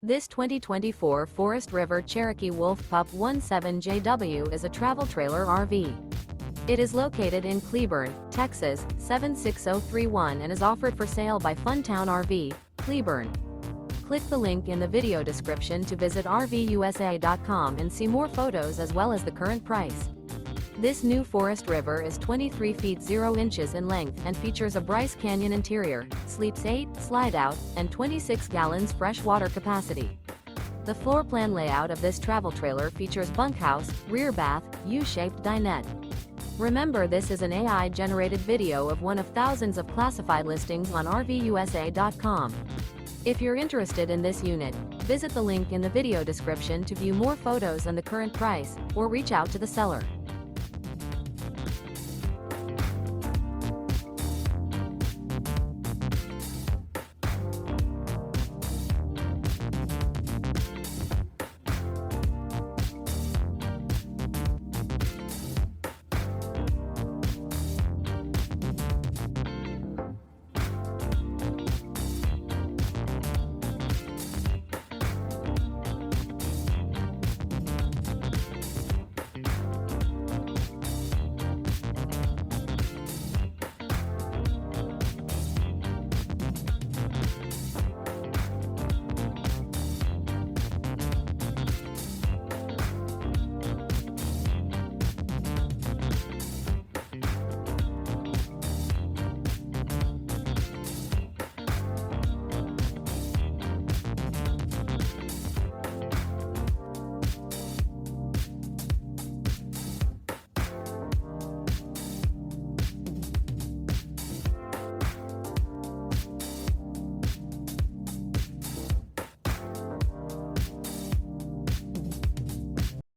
This 2024 Forest River Cherokee Wolf Pup 17JW is a travel trailer RV. It is located in Cleburne, Texas, 76031 and is offered for sale by Funtown RV, Cleburne. Click the link in the video description to visit RVUSA.com and see more photos as well as the current price. This new Forest River is 23 feet 0 inches in length and features a BRYCE Canyon interior, sleeps 8, Slideout, and 26 gallons fresh water capacity. The floor plan layout of this travel trailer features bunkhouse, rear bath, U-shaped dinette. Remember, this is an AI-generated video of one of thousands of classified listings on RVUSA.com. If you're interested in this unit, visit the link in the video description to view more photos and the current price, or reach out to the seller.